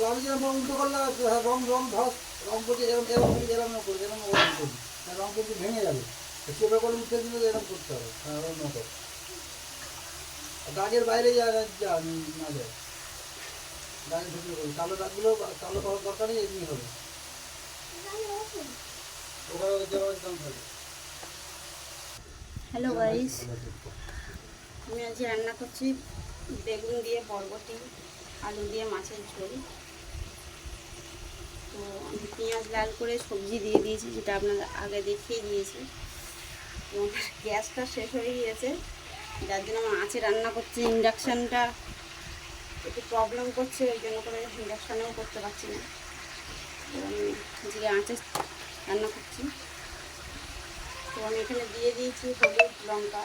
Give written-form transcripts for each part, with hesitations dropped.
আমি যেরকম উল্টো করলে রং রং ধস রং করছে এরকম এরকম এরকম করি এরকম করি রং করতে ভেঙে যাবে সেটা করে উঠে দিলে এরকম করতে হবে ওর মতো দাগের বাইরে না যায় দাগের ঢুকে করি কালো দাগগুলো কালো করার দরকার নেই এমনি হবে হ্যালো গাইস, আমি আজ রান্না করছি বেগুন দিয়ে বরবটি আলু দিয়ে মাছের ঝোল। তো আমি পেঁয়াজ লাল করে সবজি দিয়ে দিয়েছি, যেটা আপনারা আগে দেখিয়ে দিয়েছি। তো গ্যাসটা শেষ হয়ে গিয়েছে, যার জন্য আমার আঁচে রান্না করছি। ইন্ডাকশানটা একটু প্রবলেম করছে, ওই জন্য করে ইন্ডাকশানেও করতে পারছি না। তো আমি যে আঁচে রান্না করছি। তো আমি এখানে দিয়ে দিয়েছি হলুদ লঙ্কা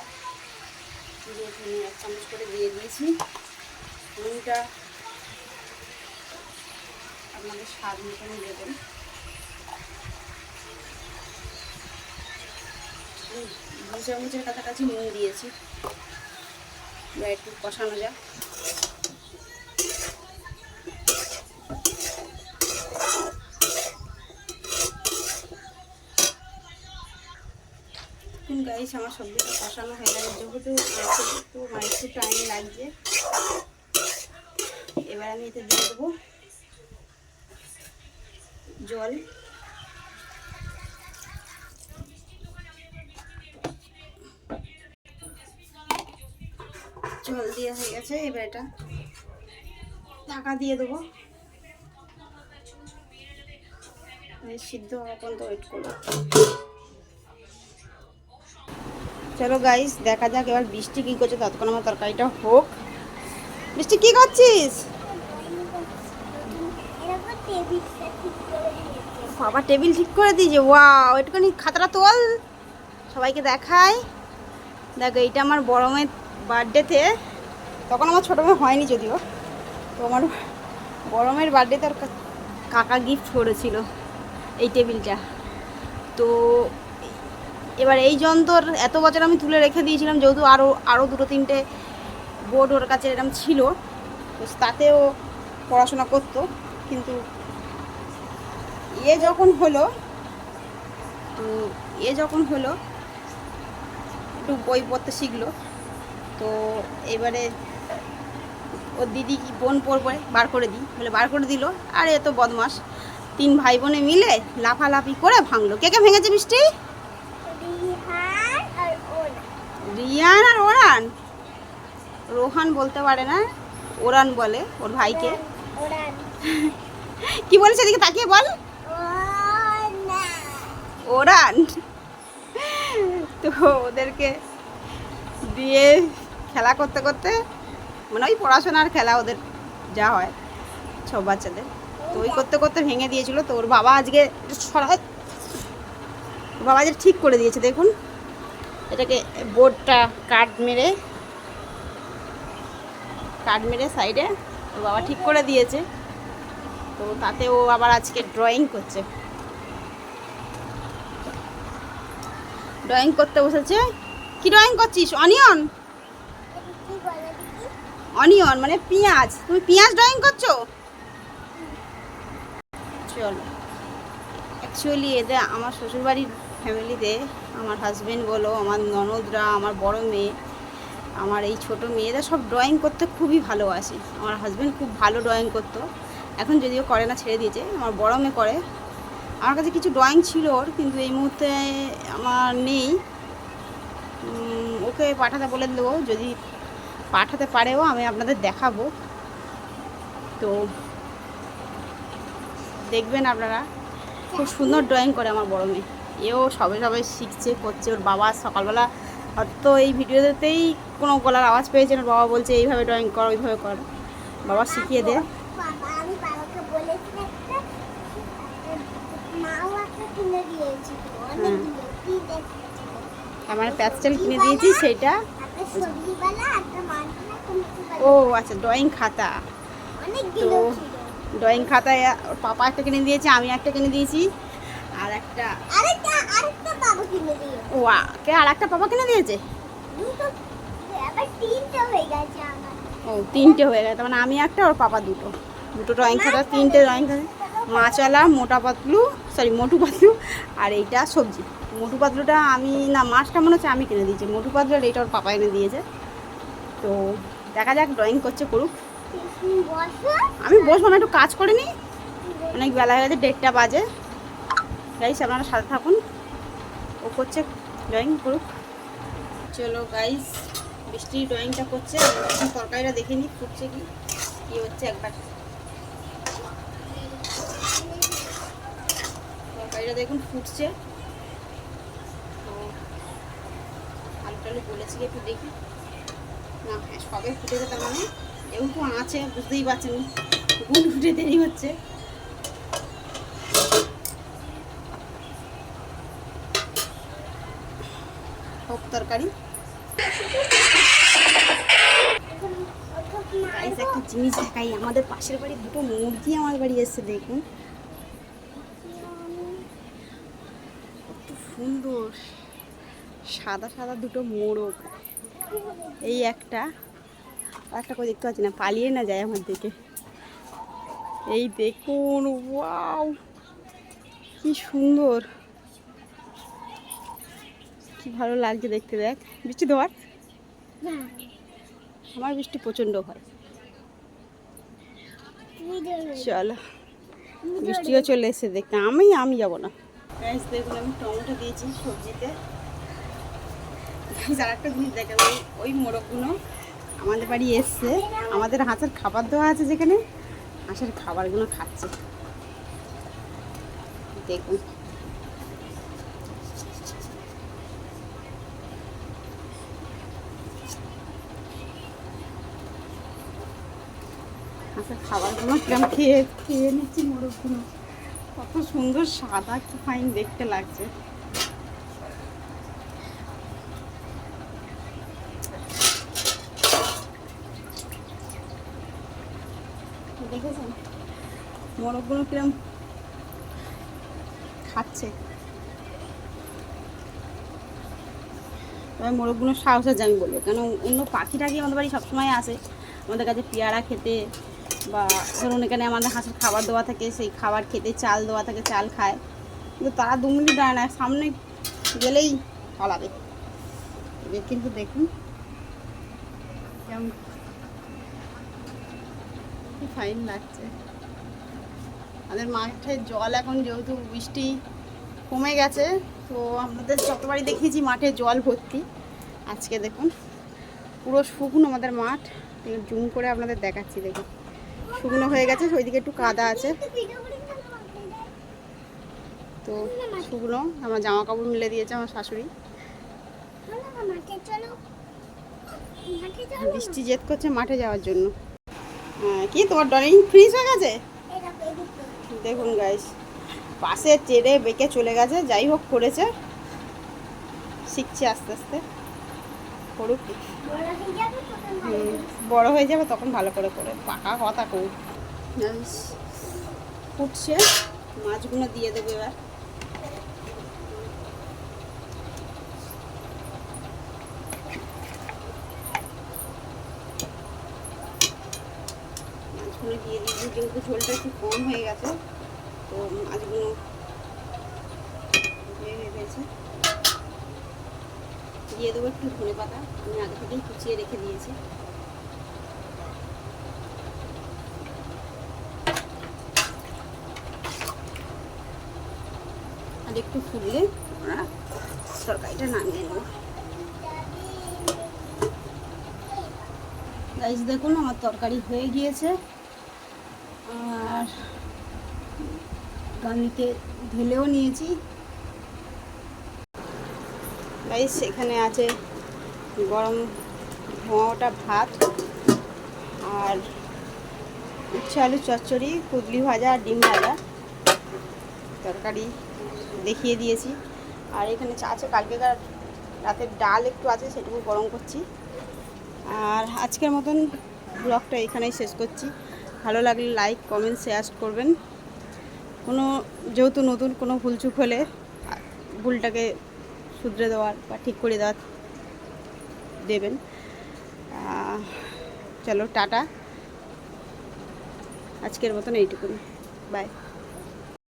দিয়ে এখানে 1 চামচ করে দিয়ে দিয়েছি। নুনটা আপনাদের স্বাদ মতন দেবেন। দু চামচের কাছাকাছি নুন দিয়েছি। একটু কষানো যাক। গাইস, আমার সবজিটা কষানো হয়ে গেছে, যেহেতু একটু একটু টাইম লাগছে। এবার আমি এতে দিয়ে দেবো জল। জল দিয়ে হয়ে গেছে, এবার এটা ঢাকা দিয়ে দেবো। সিদ্ধ হওয়ার পর্যন্ত ওয়েট করবো। চলো গাইস, দেখা যাক এবার বৃষ্টি কী করছে। ততক্ষণ আমার তরকারিটা হোক। বৃষ্টি কী করছিস? বাবা টেবিল ঠিক করে দিয়েছে। ওয়াও, একটুখানি খাতাটা তোল, সবাইকে দেখায়। দেখো, এইটা আমার বড় মেয়ের বার্থডেতে, তখন আমার ছোটো মেয়ে হয়নি যদিও। তো আমার বড় মেয়ের বার্থডেতে ওর কাকা গিফট করেছিল এই টেবিলটা। তো এবার এই যন্ত্র এত বছর আমি তুলে রেখে দিয়েছিলাম, যেহেতু আরও দুটো তিনটে বোর্ড ওর কাছে এরকম ছিল, তো তাতেও পড়াশোনা করতো। কিন্তু যখন হলো একটু বই পড়তে শিখলো। তো এবারে ওর দিদি কি বোন পড়বে বার করে দিই বলে বার করে দিল। আর এত বদমাস, 3 ভাই বোনে মিলে লাফালাফি করে ভাঙলো। কে কে ভেঙেছে বৃষ্টি? রিয়ান আর ওরান। রোহান বলতে পারে না, ওরান বলে ওর ভাইকে। কি বলেছে এদিকে তাকিয়ে বল। ওরান। তো ওদেরকে দিয়ে খেলা করতে করতে, মানে ওই পড়াশোনার খেলা ওদের যা হয় সব বাচ্চাদের, তো ওই করতে করতে ভেঙে দিয়েছিল। তো ওর বাবা আজকে ঠিক করে দিয়েছে। দেখুন, এটাকে বোর্ডটা কাট মেরে সাইডে ওর বাবা ঠিক করে দিয়েছে। তো তাতে ও আবার আজকে ড্রয়িং করছে, ড্রয়িং করতে বসেছে। কি ড্রয়িং করছিস? অনিয়ন মানে পেঁয়াজ। তুমি পেঁয়াজ ড্রয়িং করছো? চলো, অ্যাকচুয়ালি এদের আমার শ্বশুরবাড়ির ফ্যামিলিতে আমার হাজব্যান্ড বলো, আমার ননদরা, আমার বড় মেয়ে, আমার এই ছোটো মেয়েরা সব ড্রয়িং করতে খুবই ভালোবাসে। আমার হাজব্যান্ড খুব ভালো ড্রয়িং করতো, এখন যদিও করে না, ছেড়ে দিয়েছে। আমার বড় মেয়ে করে। আমার কাছে কিছু ড্রয়িং ছিল ওর, কিন্তু এই মুহূর্তে আমার নেই। ওকে পাঠাতে বলে দেবো, যদি পাঠাতে পারেও আমি আপনাদের দেখাবো। তো দেখবেন আপনারা, খুব সুন্দর ড্রয়িং করে আমার বড় মেয়ে। এও সবে শিখছে, করছে। ওর বাবা সকালবেলা হয়তো এই ভিডিওতেই কোনো গলার আওয়াজ পেয়েছেন, ওর বাবা বলছে এইভাবে ড্রয়িং কর, ওইভাবে কর, বাবা শিখিয়ে দে। আমার প্যাস্টেল কিনে দিয়েছি, সেইটা। ও আচ্ছা, ড্রয়িং খাতা। তো ড্রয়িং খাতায় পাপা একটা কিনে দিয়েছে, আমি একটা কিনে দিয়েছি। আর একটা আরেকটা বাবা কিনে দিও। ওয়া কে আর একটা পাপা কিনে দিয়েছে। দুটো আবার তিনটে হয়ে গেছে আমার। ও 3টে হয়ে গেছে, মানে আমি একটা ওর পাপা দুটো ড্রয়িং খাতা, 3টে ড্রয়িং খাতা। মাছওয়ালা মোটা পাতলু, সরি মোটু পাতলু, আর এইটা সবজি। মোটু পাতলুটা আমি না, মাছটা মনে হচ্ছে আমি কিনে দিয়েছি, মোটু পাতলু আর এইটা ওর পাপা এনে দিয়েছে। তো দেখা যাক, ড্রয়িং করছে করুক, বসো। আমি বসবো না, একটু কাজ করে নিই, অনেক বেলা হয়ে গেছে, 1:30টা বাজে। গাইস আপনারা সাথে থাকুন, ও করছে ড্রয়িং করুক। চলো গাইস, বৃষ্টি ড্রয়িংটা করছে, তরকারিটা দেখে নিই ফুটছে কি কী হচ্ছে একবার। তরকারিটা দেখুন ফুটছে, তো আলু টালু বলেছি একটু দেখি না। হ্যাঁ সবে ফুটেছে, তার মানে যেহেতু আছে বুঝতেই পারছেন গুণ ফুটে দেরি হচ্ছে। হোক তরকারি। গাইস একটা জিনিস দেখাই, আমাদের পাশের বাড়ি দুটো মুরগি আমার বাড়ি এসছে, দেখুন কত সুন্দর সাদা সাদা দুটো মোরগ। এই একটা, আর একটা করে দেখতে পাচ্ছি না, পালিয়ে না যায় আমার দিকে। এই দেখুন, ওয়াও কি সুন্দর, কি ভালো লাগছে দেখতে। দেখ বৃষ্টি দেওয়ার, আমার বৃষ্টি প্রচণ্ড হয়। চলো বৃষ্টিও চলে এসে দেখতে, আমি যাবো না। গাইস দেখুন আমি টমেটো দিয়েছি সবজিতে। আর একটা জিনিস দেখেন, ওই মোরগগুলো আমাদের বাড়ি এসছে, আমাদের হাঁসের খাবার দেওয়া আছে যেখানে, হাঁসের খাবারগুলো খাচ্ছে দেখুন। হাঁসের খাবারগুলো কিরম খেয়ে নিচ্ছি মোরগগুলো, কত সুন্দর সাদা, কি ফাইন দেখতে লাগছে। দেখেছেন মোরগগুলো কিরম খাচ্ছে। তবে মোরগগুলো সাহস আছে আমি বলবো, কেন অন্য পাখি টাকি আমাদের বাড়ি সবসময় আসে আমাদের কাছে পেয়ারা খেতে, বা ধরুন এখানে আমাদের হাঁসের খাবার দেওয়া থাকে, সেই খাবার খেতে চাল দেওয়া থাকে, চাল খায়, কিন্তু তারা 2 মিনিট দাঁড়ায় না, সামনে গেলেই পালাবে। এদের কিন্তু দেখুন কেমন কি ফাইন লাগছে। আমাদের মাঠের জল এখন যেহেতু বৃষ্টি কমে গেছে, তো আমাদের যতবারই দেখিয়েছি মাঠে জল ভর্তি। আজকে দেখুন পুরো শুকনো আমাদের মাঠ, জুম করে আপনাদের দেখাচ্ছি, দেখুন শুকনো হয়ে গেছে, ওইদিকে একটু কাদা আছে, তো শুকনো। আমার জামা কাপড় মিলে দিয়েছে আমার শাশুড়ি। বৃষ্টি জেদ করছে মাঠে যাওয়ার জন্য। হ্যাঁ কি তোমার ড্রয়িং ফ্রিজ হয়ে গেছে? দেখুন গাইস, পাশে চেড়ে বেঁকে চলে গেছে, যাই হোক করেছে, শিখছে আস্তে আস্তে, করুক। বড় হয়ে যাবে তখন ভালো করে করে পাকা কথা করুক। ফুটছে, মাছগুলো দিয়ে দেবো এবার। মাছগুলো দিয়ে দিয়েছি, যেহেতু ঝোলটা একটু কম হয়ে গেছে, তো মাছগুলো হয়ে গেছে। দিয়ে দেবো একটু ধনে পাতা, আমি আগে থেকেই কুচিয়ে রেখে দিয়েছি। আর একটু ফুললে আমরা তরকারিটা নামিয়ে নেব। গাইস দেখুন আমার তরকারি হয়ে গিয়েছে, আর গানিতে ঢেলেও নিয়েছি। গাইস এখানে আছে গরম ধোঁয়াটা ভাত, আর উচ্ছে আলু চচ্চড়ি, কুদলি ভাজা আর ডিম ভাজা, তরকারি দেখিয়ে দিয়েছি। আর এখানে চা আছে, কালকেকার রাতের ডাল একটু আছে, সেটুকু গরম করছি। আর আজকের মতন ব্লগটা এখানেই শেষ করছি। ভালো লাগলে লাইক কমেন্ট শেয়ার করবেন। কোনো যেহেতু নতুন কোনো ভুলচুক হলে ভুলটাকে শুধরে দেওয়ার বা ঠিক করে দেওয়ার দেবেন। চলো টাটা, আজকের মতন এইটুকুনি, বাই।